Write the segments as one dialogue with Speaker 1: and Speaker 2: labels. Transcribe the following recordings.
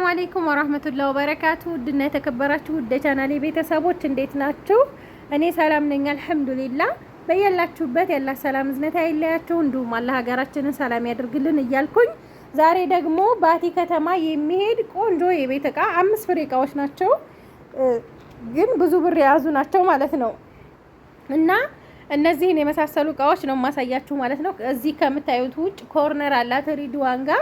Speaker 1: አለይኩም ወራህመቱላሂ ወበረካቱ። ውድና የተከበራችሁ ውድ ቻናሌ ቤተሰቦች እንዴት ናችሁ? እኔ ሰላም ነኝ አልሐምዱሊላህ። በያላችሁበት ያላ ሰላም እዝነት አይለያችሁ፣ እንዲሁም አላህ ሀገራችንን ሰላም ያደርግልን እያልኩኝ ዛሬ ደግሞ ባቲ ከተማ የሚሄድ ቆንጆ የቤት እቃ 5 ፍሬ እቃዎች ናቸው፣ ግን ብዙ ብር የያዙ ናቸው ማለት ነው። እና እነዚህን የመሳሰሉ እቃዎች ነው ማሳያችሁ ማለት ነው። እዚህ ከምታዩት ውጭ ኮርነር አላት ሪድዋን ጋር፣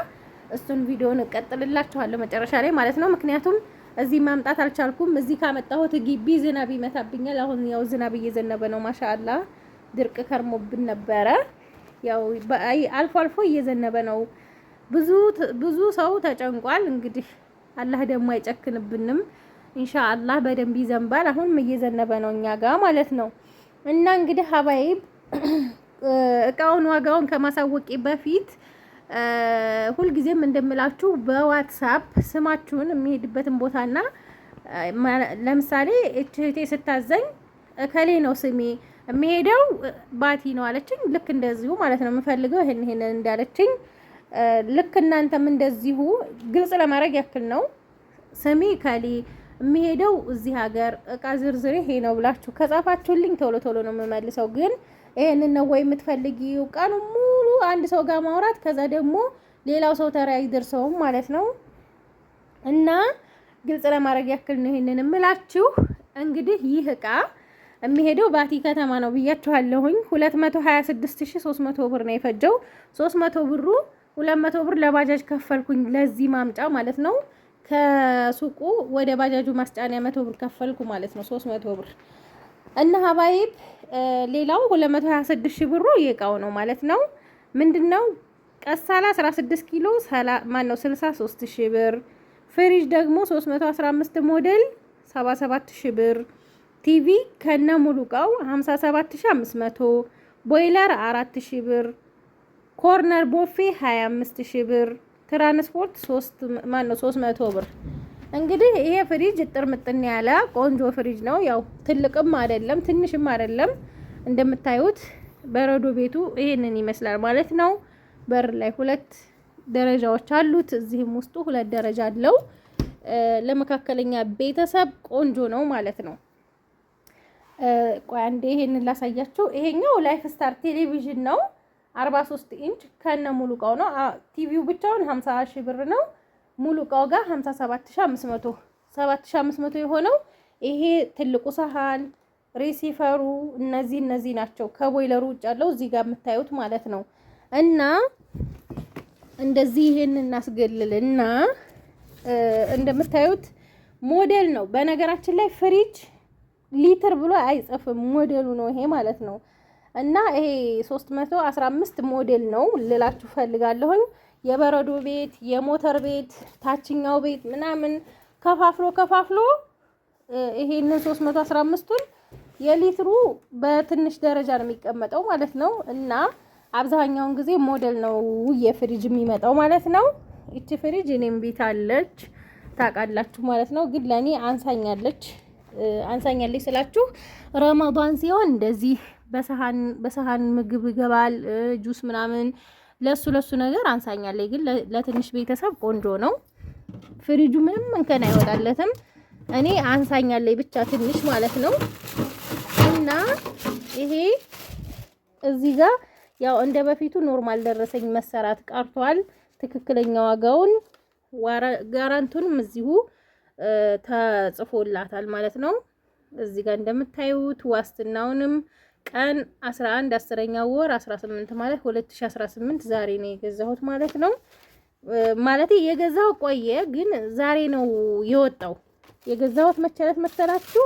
Speaker 1: እሱን ቪዲዮን እቀጥልላችኋለሁ መጨረሻ ላይ ማለት ነው። ምክንያቱም እዚህ ማምጣት አልቻልኩም። እዚህ ካመጣሁት ግቢ ዝናብ ይመታብኛል። አሁን ያው ዝናብ እየዘነበ ነው ማሻአላ። ድርቅ ከርሞብን ነበረ። ያው አልፎ አልፎ እየዘነበ ነው። ብዙ ሰው ተጨንቋል። እንግዲህ አላህ ደግሞ አይጨክንብንም ኢንሻአላህ፣ በደንብ ይዘንባል። አሁንም እየዘነበ ነው እኛ ጋር ማለት ነው። እና እንግዲህ ሀባይብ እቃውን ዋጋውን ከማሳወቄ በፊት ሁልጊዜም እንደምላችሁ በዋትሳፕ ስማችሁን የሚሄድበትን ቦታና ለምሳሌ እህቴ ስታዘኝ እከሌ ነው ስሜ የሚሄደው ባቲ ነው አለችኝ። ልክ እንደዚሁ ማለት ነው የምፈልገው ይሄን እንዳለችኝ ልክ እናንተም እንደዚሁ ግልጽ ለማድረግ ያክል ነው። ስሜ እከሌ የሚሄደው እዚህ ሀገር እቃ ዝርዝሬ ይሄ ነው ብላችሁ ከጻፋችሁልኝ ቶሎ ቶሎ ነው የምመልሰው። ግን ይሄንን ነው ወይ የምትፈልጊው ቀኑ ሙሉ አንድ ሰው ጋር ማውራት፣ ከዛ ደግሞ ሌላው ሰው ተራ ይደርሰውም ማለት ነው። እና ግልጽ ለማድረግ ያክል ነው ይሄንን እምላችሁ። እንግዲህ ይህ እቃ የሚሄደው ባቲ ከተማ ነው ብያችኋለሁኝ። 226300 ብር ነው የፈጀው። 300 ብሩ 200 ብር ለባጃጅ ከፈልኩኝ ለዚህ ማምጫ ማለት ነው። ከሱቁ ወደ ባጃጁ ማስጫኒያ 100 ብር ከፈልኩ ማለት ነው 300 ብር። እና ሀባይብ ሌላው 226 ብሩ የእቃው ነው ማለት ነው። ምንድነው ቀሳላ 16 ኪሎ 63000 ብር፣ ፍሪጅ ደግሞ 315 ሞዴል 77000 ብር፣ ቲቪ ከነ ሙሉ እቃው 57500፣ ቦይለር 4000 ብር፣ ኮርነር ቦፌ 25000 ብር፣ ትራንስፖርት 300 ብር። እንግዲህ ይሄ ፍሪጅ እጥር ምጥን ያለ ቆንጆ ፍሪጅ ነው። ያው ትልቅም አይደለም ትንሽም አይደለም። እንደምታዩት በረዶ ቤቱ ይሄንን ይመስላል ማለት ነው። በር ላይ 2 ደረጃዎች አሉት። እዚህም ውስጡ 2 ደረጃ አለው። ለመካከለኛ ቤተሰብ ቆንጆ ነው ማለት ነው። ቆይ አንዴ ይሄንን ላሳያችሁ። ይሄኛው ላይፍ ስታር ቴሌቪዥን ነው 43 ኢንች ከነ ሙሉ እቃው ነው። ቲቪው ብቻውን 50000 ብር ነው። ሙሉ እቃው ጋር 57500 7500 የሆነው ይሄ ትልቁ ሰሃን ሪሲቨሩ እነዚህ ናቸው። ከቦይለሩ ውጭ ያለው እዚህ ጋር የምታዩት ማለት ነው። እና እንደዚህ ይሄን እናስገልልና እንደምታዩት ሞዴል ነው። በነገራችን ላይ ፍሪጅ ሊትር ብሎ አይጽፍም፣ ሞዴሉ ነው ይሄ ማለት ነው። እና ይሄ 315 ሞዴል ነው ልላችሁ ፈልጋለሁኝ። የበረዶ ቤት፣ የሞተር ቤት፣ ታችኛው ቤት ምናምን ከፋፍሎ ይሄንን 315ቱን የሊትሩ በትንሽ ደረጃ ነው የሚቀመጠው ማለት ነው። እና አብዛኛውን ጊዜ ሞዴል ነው የፍሪጅ የሚመጣው ማለት ነው። እቺ ፍሪጅ እኔም ቤት አለች ታውቃላችሁ ማለት ነው። ግን ለኔ አንሳኛለች ስላችሁ ረመዳን ሲሆን እንደዚህ በሰሃን ምግብ ይገባል፣ ጁስ ምናምን ለሱ ነገር አንሳኛለች። ግን ለትንሽ ቤተሰብ ቆንጆ ነው። ፍሪጁ ምንም እንከን አይወጣለትም። እኔ አንሳኛለች ብቻ ትንሽ ማለት ነው። እና ይሄ እዚህ ጋር ያው እንደ በፊቱ ኖርማል ደረሰኝ መሰራት ቀርቷል። ትክክለኛ ዋጋውን ጋራንቱንም እዚሁ ተጽፎላታል ማለት ነው። እዚህ ጋር እንደምታዩት ዋስትናውንም ቀን 11 10ኛው ወር 18 ማለት 2018 ዛሬ ነው የገዛሁት ማለት ነው። ማለት የገዛው ቆየ፣ ግን ዛሬ ነው የወጣው። የገዛሁት መቸለት መሰላችሁ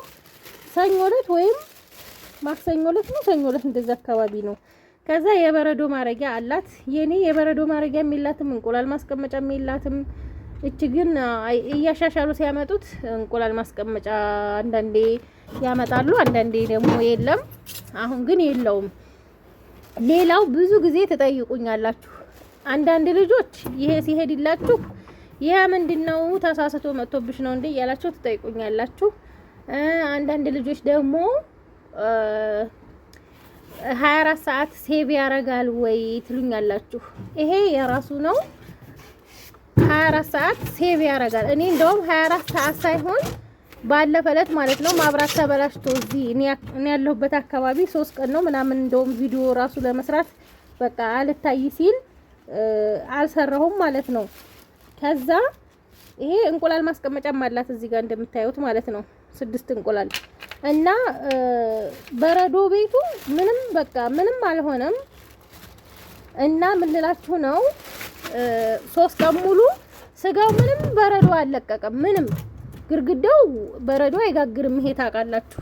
Speaker 1: ሰኞ ዕለት ወይም ማክሰኞ ዕለት ነው፣ ሰኞ ዕለት እንደዛ አካባቢ ነው። ከዛ የበረዶ ማረጊያ አላት። የኔ የበረዶ ማረጊያ የላትም፣ እንቁላል ማስቀመጫ የላትም። እቺ ግን እያሻሻሉ ሲያመጡት እንቁላል ማስቀመጫ አንዳንዴ ያመጣሉ፣ አንዳንዴ ደግሞ የለም። አሁን ግን የለውም። ሌላው ብዙ ጊዜ ተጠይቁኛላችሁ አንዳንድ ልጆች ይሄ ሲሄድላችሁ ይሄ ምንድነው ተሳስቶ መጥቶብሽ ነው እንዴ ያላችሁ ተጠይቁኛላችሁ። አንዳንድ ልጆች ደግሞ 24 ሰዓት ሴቭ ያረጋል ወይ ትሉኛላችሁ። ይሄ የራሱ ነው። 24 ሰዓት ሴቭ ያደርጋል። እኔ እንደውም 24 ሰዓት ሳይሆን ባለፈ ዕለት ማለት ነው ማብራት ተበላሽቶ እዚህ እኔ ያለሁበት አካባቢ 3 ቀን ነው ምናምን እንደውም ቪዲዮ ራሱ ለመስራት በቃ አልታይ ሲል አልሰራሁም ማለት ነው። ከዛ ይሄ እንቁላል ማስቀመጫም አላት እዚህ ጋር እንደምታዩት ማለት ነው 6 እንቁላል እና በረዶ ቤቱ ምንም በቃ ምንም አልሆነም። እና ምን ልላችሁ ነው 3 ቀን ሙሉ ስጋው ምንም በረዶ አልለቀቀም። ምንም ግርግዳው በረዶ አይጋግርም። ይሄ ታውቃላችሁ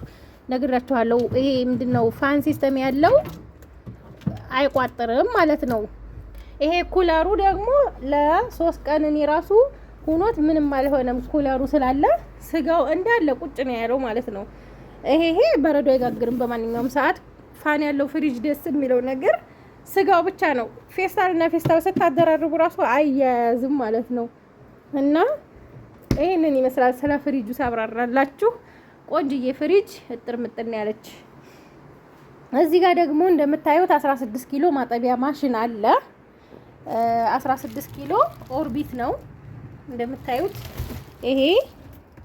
Speaker 1: ነግራችኋለሁ። ይሄ ምንድነው ፋን ሲስተም ያለው አይቋጥርም ማለት ነው። ይሄ ኩለሩ ደግሞ ለ3 ቀን እኔ ራሱ ሆኖት ምንም አልሆነም። ኩለሩ ስላለ ስጋው እንዳለ ቁጭ ነው ያለው ማለት ነው። ይሄ በረዶ አይጋግርም በማንኛውም ሰዓት። ፋን ያለው ፍሪጅ ደስ የሚለው ነገር ስጋው ብቻ ነው። ፌስታል እና ፌስታል ስታደራርቡ ራሱ አያያዝም ማለት ነው። እና ይሄንን ይመስላል ስለ ፍሪጁ ሳብራራላችሁ። ቆንጅዬ ፍሪጅ እጥር ምጥን ያለች። እዚህ ጋር ደግሞ እንደምታዩት 16 ኪሎ ማጠቢያ ማሽን አለ። 16 ኪሎ ኦርቢት ነው እንደምታዩት።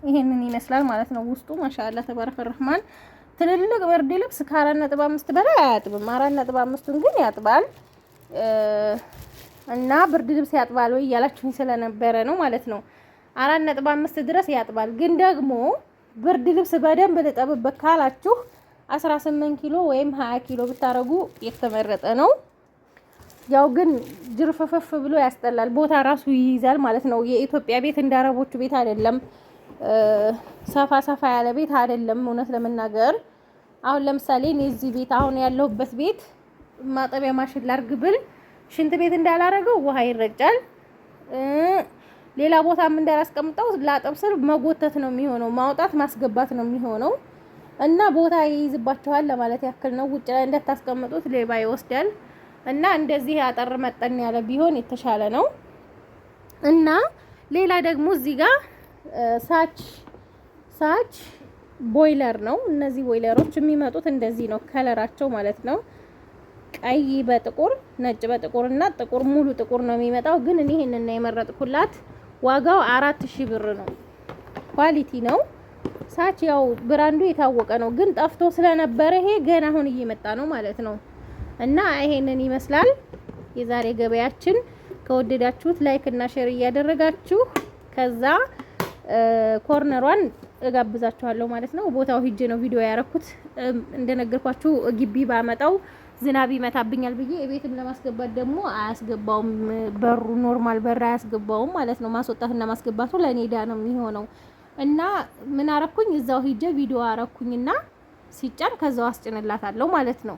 Speaker 1: ይሄንን ይመስላል ማለት ነው ውስጡ ማሻአላ ተባረከ ረህማን። ትልልቅ ብርድ ልብስ ከ4.5 በላይ አያጥብም። 4.5ን ግን ያጥባል። እና ብርድ ልብስ ያጥባል ወይ እያላችሁኝ ስለነበረ ነው ማለት ነው። 4.5 ድረስ ያጥባል። ግን ደግሞ ብርድ ልብስ በደንብ ልጠብበት ካላችሁ 18 ኪሎ ወይም 20 ኪሎ ብታረጉ የተመረጠ ነው። ያው ግን ጅርፍፍፍ ብሎ ያስጠላል። ቦታ ራሱ ይይዛል ማለት ነው። የኢትዮጵያ ቤት እንደ አረቦቹ ቤት አይደለም። ሰፋ ሰፋ ያለ ቤት አይደለም። እውነት ለመናገር አሁን ለምሳሌ እኔ እዚህ ቤት አሁን ያለሁበት ቤት ማጠቢያ ማሽን ላርግ ብል ሽንት ቤት እንዳላረገው ውሃ ይረጫል። ሌላ ቦታም እንዳላስቀምጠው ላጠብ ስል መጎተት ነው የሚሆነው፣ ማውጣት ማስገባት ነው የሚሆነው እና ቦታ ይይዝባችኋል ለማለት ያክል ነው። ውጭ ላይ እንዳታስቀምጡት ሌባ ይወስዳል። እና እንደዚህ አጠር መጠን ያለ ቢሆን የተሻለ ነው። እና ሌላ ደግሞ እዚህ ጋር ሳች ቦይለር ነው። እነዚህ ቦይለሮች የሚመጡት እንደዚህ ነው ከለራቸው ማለት ነው። ቀይ በጥቁር ነጭ በጥቁር እና ጥቁር ሙሉ ጥቁር ነው የሚመጣው። ግን እኔ ይሄንን ነው የመረጥኩላት። ዋጋው 4000 ብር ነው። ኳሊቲ ነው። ሳች ያው ብራንዱ የታወቀ ነው። ግን ጠፍቶ ስለነበረ ይሄ ገና አሁን እየመጣ ነው ማለት ነው። እና ይሄንን ይመስላል የዛሬ ገበያችን። ከወደዳችሁት ላይክ እና ሼር እያደረጋችሁ ከዛ ኮርነሯን እጋብዛችኋለሁ ማለት ነው። ቦታው ሂጄ ነው ቪዲዮ ያረኩት። እንደነገርኳችሁ ግቢ ባመጣው ዝናብ ይመታብኛል ብዬ እቤትም ለማስገባት ደግሞ አያስገባውም። በሩ ኖርማል በር አያስገባውም ማለት ነው። ማስወጣትና ማስገባቱ ለኔ ዳ ነው የሚሆነው። እና ምን አረኩኝ እዛው ሂጄ ቪዲዮ አረኩኝና ሲጫን ከዛው አስጭንላታለሁ ማለት ነው።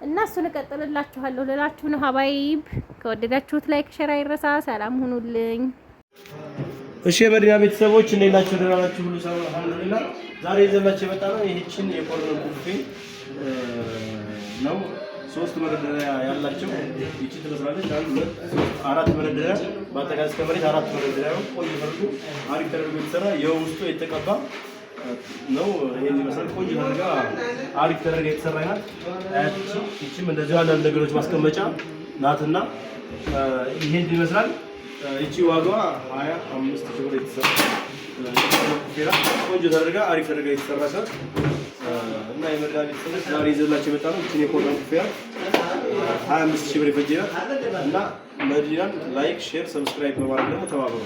Speaker 1: እና እሱን እቀጥልላችኋለሁ ልላችሁ ነው ሀባይብ። ከወደዳችሁት ላይክ ሼር አይረሳ። ሰላም ሁኑልኝ።
Speaker 2: እሺ የመዲና ቤተሰቦች እንዴት ናችሁ? ደህና ናችሁ? ሁሉ ሰላም አልሐምዱሊላህ። ዛሬ ይዘናችሁ የመጣነው ይህችን የኮርነር ቡፌ ነው። 3 መደርደሪያ ያላቸው ይቺ ትመስላለች። 1 2 3 4 መደርደሪያ በአጠቃላይ እስከ መሬት 4 መደርደሪያ ነው። ቆንጆ ተደርጎ አሪፍ ተደርጎ የተሰራ የውስጡ የተቀባ ነው። ይሄን ይመስላል። ቆንጆ ተደርጋ አሪፍ ተደርጋ የተሰራ ናት። ይቺም እንደዚህ አንዳንድ ነገሮች ማስቀመጫ ናትና ይሄን ይመስላል። ይቺ ዋጋዋ 25000 ብር የተሰራ ቆንጆ ተደርጋ አሪፍ ተደርጋ የተሰራ ናት። እና የመድኃኒት ቤተሰቦች ዛሬ ይዘላችሁ የመጣ ነው። እቺ የኮርነር ቡፌ 25000 ብር ይፈጅናል። እና መዲናን ላይክ ሼር ሰብስክራይብ በማድረግ ደግሞ ተባበሩ።